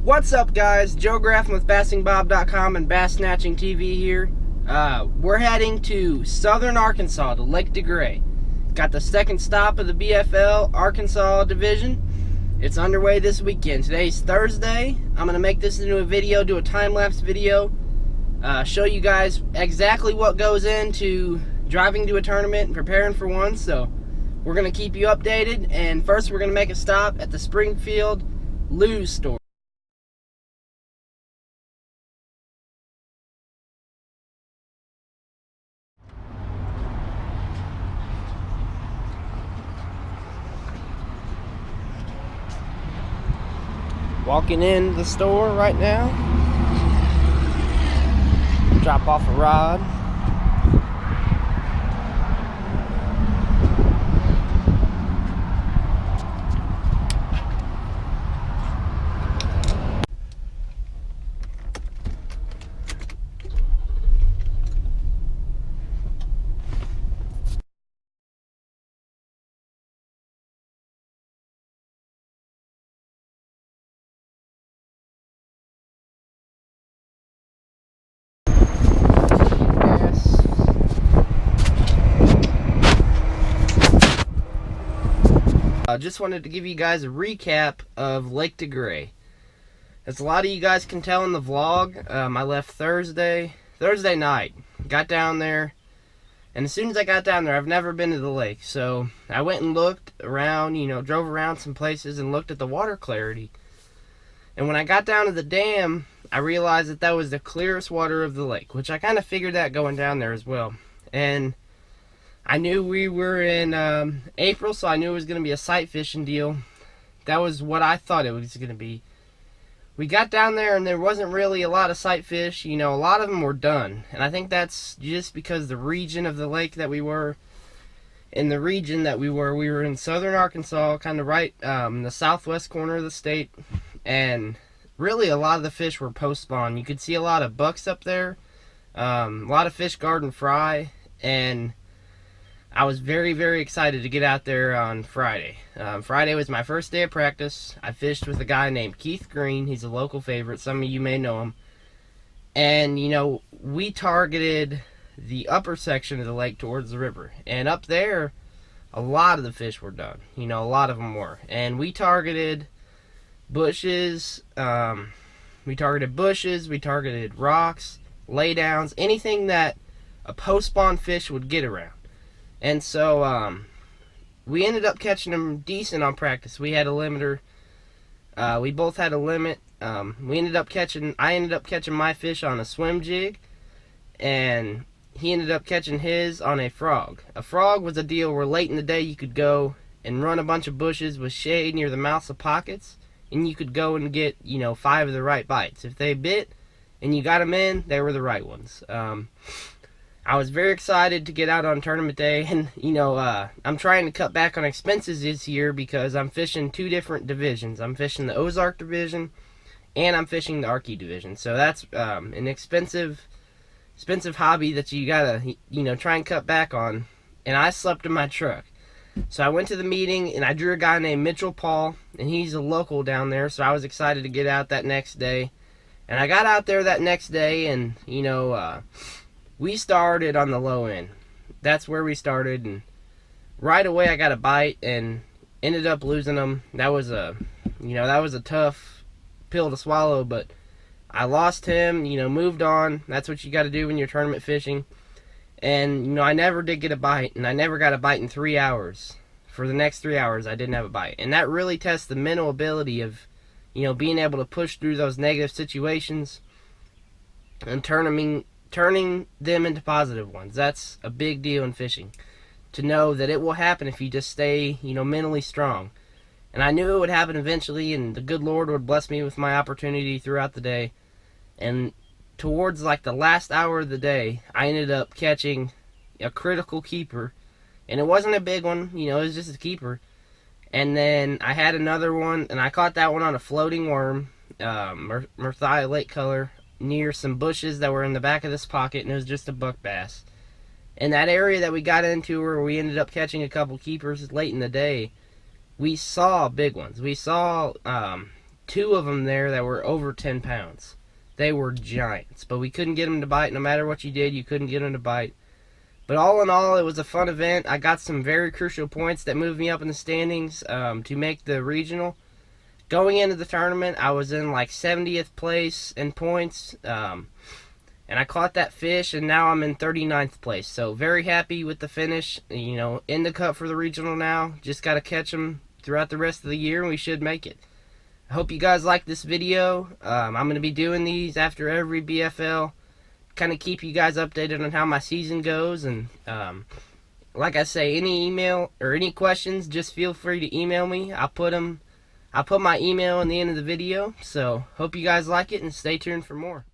What's up, guys? Joe Graffin with BassingBob.com and Bass Snatching TV here. We're heading to southern Arkansas, to Lake Degray. Got the second stop of the BFL Arkansas division. It's underway this weekend. Today's Thursday. I'm going to make this into a video, do a time-lapse video, show you guys exactly what goes into driving to a tournament and preparing for one. So we're going to keep you updated. And first we're going to make a stop at the Springfield Lew's store. Walking in the store right now. Drop off a rod. I just wanted to give you guys a recap of Lake Degray. As a lot of you guys can tell in the vlog, I left Thursday night. Got down there, and as soon as I got down there, I've never been to the lake. So I went and looked around, drove around some places and looked at the water clarity. And when I got down to the dam, I realized that that was the clearest water of the lake, which I kind of figured that going down there as well. And I knew we were in April, so I knew it was going to be a sight fishing deal. That was what I thought it was going to be. We got down there and there wasn't really a lot of sight fish. A lot of them were done. And I think that's just because the region of the lake that we were, we were in southern Arkansas, kind of right in the southwest corner of the state. And really a lot of the fish were post-spawn. You could see a lot of bucks up there, a lot of fish garden fry, and I was very, very excited to get out there on Friday. Friday was my first day of practice. I fished with a guy named Keith Green. He's a local favorite. Some of you may know him. And, we targeted the upper section of the lake towards the river. And up there, a lot of the fish were done. A lot of them were. And we targeted bushes. We targeted rocks, laydowns, anything that a post-spawn fish would get around. And so we ended up catching them decent on practice. We had a limiter. We both had a limit. I ended up catching my fish on a swim jig, and he ended up catching his on a frog. A frog was a deal where late in the day you could go and run a bunch of bushes with shade near the mouths of pockets, and you could go and get 5 of the right bites. If they bit and you got them in, they were the right ones. I was very excited to get out on tournament day, and I'm trying to cut back on expenses this year because I'm fishing 2 different divisions. I'm fishing the Ozark division, and I'm fishing the Arky division. So that's an expensive hobby that you gotta try and cut back on. And I slept in my truck, so I went to the meeting and I drew a guy named Mitchell Paul, and he's a local down there. So I was excited to get out that next day, and I got out there that next day, and we started on the low end. That's where we started, and right away I got a bite and ended up losing them. That was a tough pill to swallow, but I lost him, moved on. That's what you got to do when you're tournament fishing. And, I never did get a bite, and I never got a bite in 3 hours. For the next 3 hours, I didn't have a bite. And that really tests the mental ability of, being able to push through those negative situations and turning them into positive ones. That's a big deal in fishing, to know that it will happen if you just stay mentally strong. And I knew it would happen eventually, and the good Lord would bless me with my opportunity throughout the day. And towards the last hour of the day, I ended up catching a critical keeper, and it wasn't a big one, it was just a keeper. And then I had another one, and I caught that one on a floating worm, Murthia lake color, near some bushes that were in the back of this pocket, and it was just a buck bass. In that area that we got into where we ended up catching a couple keepers late in the day, we saw big ones. We saw two of them there that were over 10 pounds. They were giants, but we couldn't get them to bite. No matter what you did, you couldn't get them to bite. But all in all, it was a fun event. I got some very crucial points that moved me up in the standings to make the regional. Going into the tournament, I was in like 70th place in points, and I caught that fish, and now I'm in 39th place. So very happy with the finish. You know, in the cut for the regional now. Just got to catch them throughout the rest of the year, and we should make it. I hope you guys like this video. I'm going to be doing these after every BFL. Kind of keep you guys updated on how my season goes, and like I say, any email or any questions, just feel free to email me. I'll put my email in the end of the video. So hope you guys like it, and stay tuned for more.